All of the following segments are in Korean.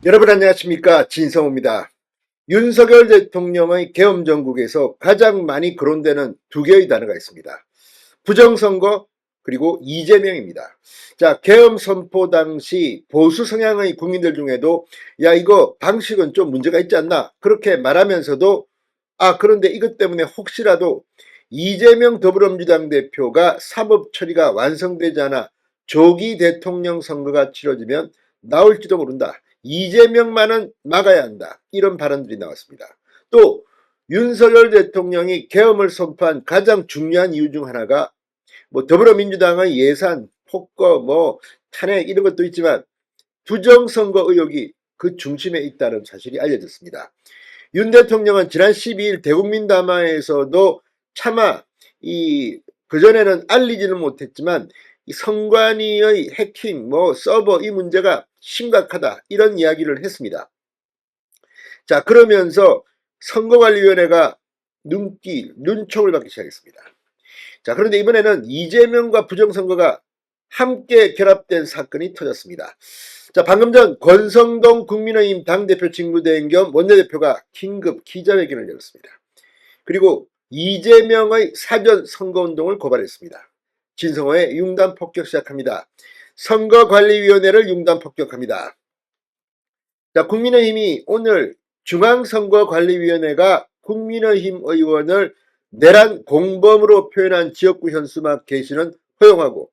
여러분 안녕하십니까, 진성호입니다. 윤석열 대통령의 계엄 정국에서 가장 많이 거론되는 두 개의 단어가 있습니다. 부정선거 그리고 이재명입니다. 자, 계엄 선포 당시 보수 성향의 국민들 중에도 야, 이거 방식은 좀 문제가 있지 않나 그렇게 말하면서도 그런데 이것 때문에 혹시라도 이재명 더불어민주당 대표가 사법 처리가 완성되지 않아 조기 대통령 선거가 치러지면 나올지도 모른다. 이재명만은 막아야 한다. 이런 발언들이 나왔습니다. 또 윤석열 대통령이 계엄을 선포한 가장 중요한 이유 중 하나가 더불어민주당의 예산, 폭거, 탄핵 이런 것도 있지만 부정선거 의혹이 그 중심에 있다는 사실이 알려졌습니다. 윤 대통령은 지난 12일 대국민 담화에서도 차마 그전에는 알리지는 못했지만 이 선관위의 해킹, 서버 이 문제가 심각하다 이런 이야기를 했습니다. 자, 그러면서 선거관리위원회가 눈총을 받기 시작했습니다. 자, 그런데 이번에는 이재명과 부정선거가 함께 결합된 사건이 터졌습니다. 자, 방금 전 권성동 국민의힘 당대표 직무대행 겸 원내대표가 긴급 기자회견을 열었습니다. 그리고 이재명의 사전 선거운동을 고발했습니다. 진성호의 융단 폭격 시작합니다. 선거관리위원회를 융단 폭격합니다. 자, 국민의힘이 오늘 중앙선거관리위원회가 국민의힘 의원을 내란 공범으로 표현한 지역구 현수막 게시는 허용하고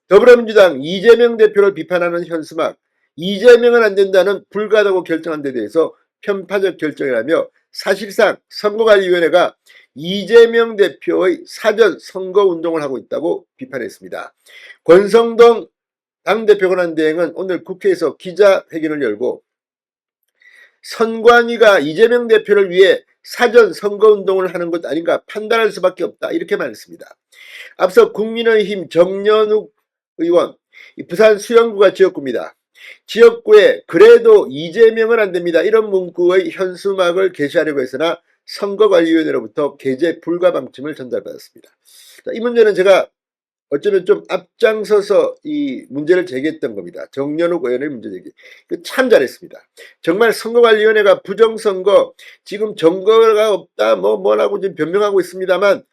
더불어민주당 이재명 대표를 비판하는 현수막 이재명은 안 된다는 불가하다고 결정한 데 대해서 편파적 결정이라며 사실상 선거관리위원회가 이재명 대표의 사전 선거운동을 하고 있다고 비판했습니다. 권성동 당대표 권한대행은 오늘 국회에서 기자회견을 열고 선관위가 이재명 대표를 위해 사전 선거운동을 하는 것 아닌가 판단할 수밖에 없다 이렇게 말했습니다. 앞서 국민의힘 정연욱 의원, 부산 수영구가 지역구입니다. 지역구에 그래도 이재명은 안됩니다 이런 문구의 현수막을 게시하려고 했으나 선거관리위원회로부터 게재 불가 방침을 전달받았습니다. 이 문제는 제가 어쩌면 좀 앞장서서 이 문제를 제기했던 겁니다. 정연욱 의원의 문제 제기. 참 잘했습니다. 정말 선거관리위원회가 부정선거 지금 증거가 없다 뭐라고 지금 변명하고 있습니다만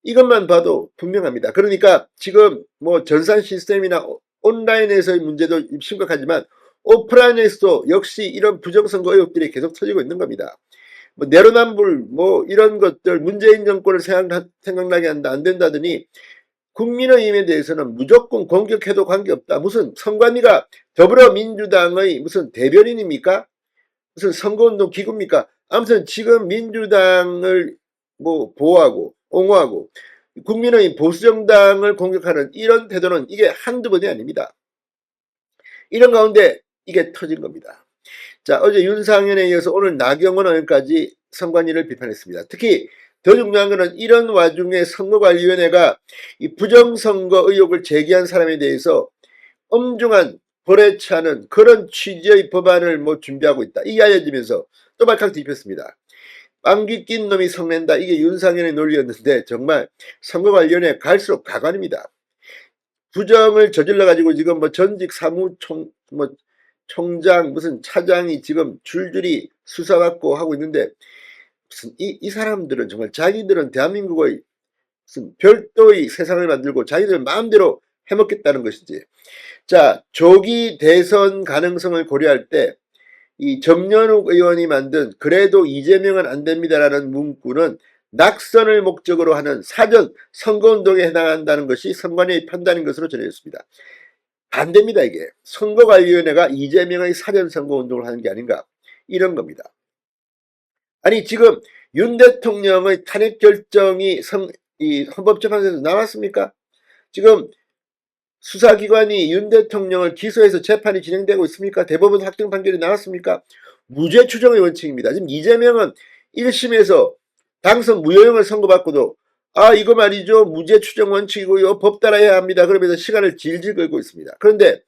이것만 봐도 분명합니다. 그러니까 지금 전산 시스템이나 온라인에서의 문제도 심각하지만 오프라인에서도 역시 이런 부정선거 의혹들이 계속 터지고 있는 겁니다. 내로남불 이런 것들 문재인 정권을 생각나게 한다 안 된다더니 국민의힘에 대해서는 무조건 공격해도 관계없다. 무슨 선관위가 더불어민주당의 무슨 대변인입니까? 무슨 선거운동 기구입니까? 아무튼 지금 민주당을 보호하고 옹호하고 국민의힘 보수정당을 공격하는 이런 태도는 이게 한두 번이 아닙니다. 이런 가운데 이게 터진 겁니다. 자, 어제 윤상현에 이어서 오늘 나경원 의원까지 선관위를 비판했습니다. 특히 더 중요한 것은 이런 와중에 선거관리위원회가 이 부정선거 의혹을 제기한 사람에 대해서 엄중한 벌에 차는 그런 취지의 법안을 준비하고 있다. 이게 알려지면서 또 발칵 뒤집혔습니다. 빵기 낀 놈이 성낸다. 이게 윤상현의 논리였는데 정말 선거관리위원회 갈수록 가관입니다. 부정을 저질러가지고 지금 전직 총장 무슨 차장이 지금 줄줄이 수사받고 하고 있는데 무슨 이 사람들은 정말 자기들은 대한민국의 무슨 별도의 세상을 만들고 자기들 마음대로 해먹겠다는 것이지. 자, 조기 대선 가능성을 고려할 때 이 정연욱 의원이 만든 그래도 이재명은 안 됩니다라는 문구는 낙선을 목적으로 하는 사전 선거운동에 해당한다는 것이 선관위의 판단인 것으로 전해졌습니다. 반대입니다. 이게 선거관리위원회가 이재명의 사전 선거운동을 하는 게 아닌가 이런 겁니다. 아니 지금 윤 대통령의 탄핵 결정이 이 헌법재판소에서 나왔습니까? 지금 수사기관이 윤 대통령을 기소해서 재판이 진행되고 있습니까? 대법원 확정 판결이 나왔습니까? 무죄 추정의 원칙입니다. 지금 이재명은 1심에서 당선 무효형을 선고받고도 이거 말이죠. 무죄 추정 원칙이고요. 법 따라야 합니다. 그러면서 시간을 질질 끌고 있습니다. 그런데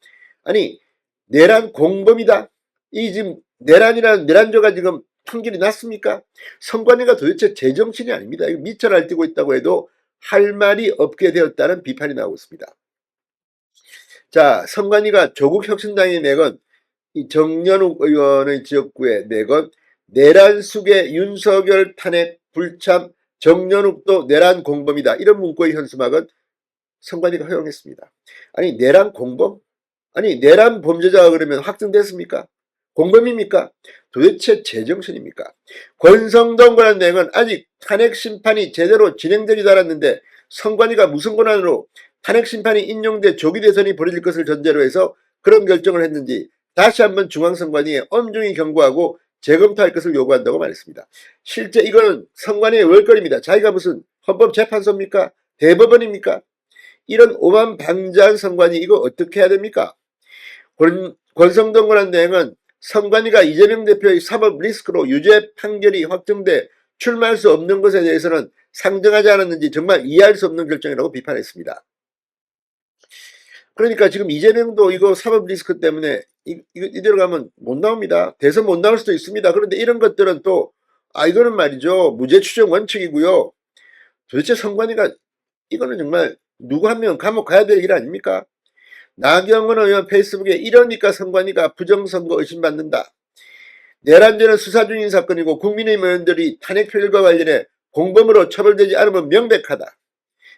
아니 내란 공범이다. 이 지금 내란죄가 지금 판결이 났습니까? 선관위가 도대체 제정신이 아닙니다. 이거 미쳐 날뛰고 있다고 해도 할 말이 없게 되었다는 비판이 나오고 있습니다. 자, 선관위가 조국혁신당이 내건 이 정연욱 의원의 지역구에 4건, 내란숙의 윤석열 탄핵 불참, 정연욱도 내란 공범이다. 이런 문구의 현수막은 선관위가 허용했습니다. 아니 내란 공범? 아니 내란 범죄자가 그러면 확정됐습니까? 공범입니까? 도대체 제정신입니까? 권성동 관한 내용은 아직 탄핵 심판이 제대로 진행되지도 않았는데 선관위가 무슨 권한으로 탄핵 심판이 인용돼 조기 대선이 벌어질 것을 전제로 해서 그런 결정을 했는지 다시 한번 중앙선관위에 엄중히 경고하고 재검토할 것을 요구한다고 말했습니다. 실제 이거는 선관위의 월거리입니다. 자기가 무슨 헌법재판소입니까? 대법원입니까? 이런 오만방자한 선관위 이거 어떻게 해야 됩니까? 권성동 관한 내용은 선관위가 이재명 대표의 사법 리스크로 유죄 판결이 확정돼 출마할 수 없는 것에 대해서는 상정하지 않았는지 정말 이해할 수 없는 결정이라고 비판했습니다. 그러니까 지금 이재명도 이거 사법 리스크 때문에 이대로 가면 못 나옵니다. 대선 못 나올 수도 있습니다. 그런데 이런 것들은 또 이거는 말이죠. 무죄 추정 원칙이고요. 도대체 선관위가 이거는 정말 누구 한 명 감옥 가야 될 일 아닙니까? 나경원 의원 페이스북에 이러니까 선관위가 부정선거 의심받는다. 내란죄는 수사 중인 사건이고 국민의힘 의원들이 탄핵 표결과 관련해 공범으로 처벌되지 않으면 명백하다.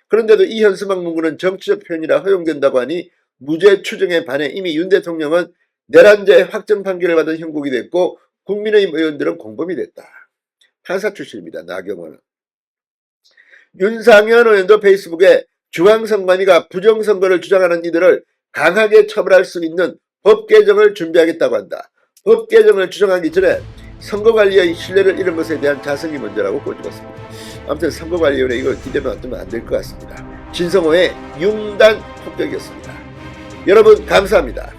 그런데도 이 현수막 문구는 정치적 표현이라 허용된다고 하니 무죄 추정에 반해 이미 윤 대통령은 내란죄 확정 판결을 받은 형국이 됐고 국민의힘 의원들은 공범이 됐다. 판사 출신입니다. 나경원은. 윤상현 의원도 페이스북에 중앙선관위가 부정선거를 주장하는 이들을 강하게 처벌할 수 있는 법 개정을 준비하겠다고 한다. 법 개정을 주장하기 전에 선거관리의 신뢰를 잃은 것에 대한 자성이 먼저라고 꼬집었습니다. 아무튼 선거관리위원회 이거 이대로 놔두면 안 될 것 같습니다. 진성호의 융단 폭격이었습니다. 여러분 감사합니다.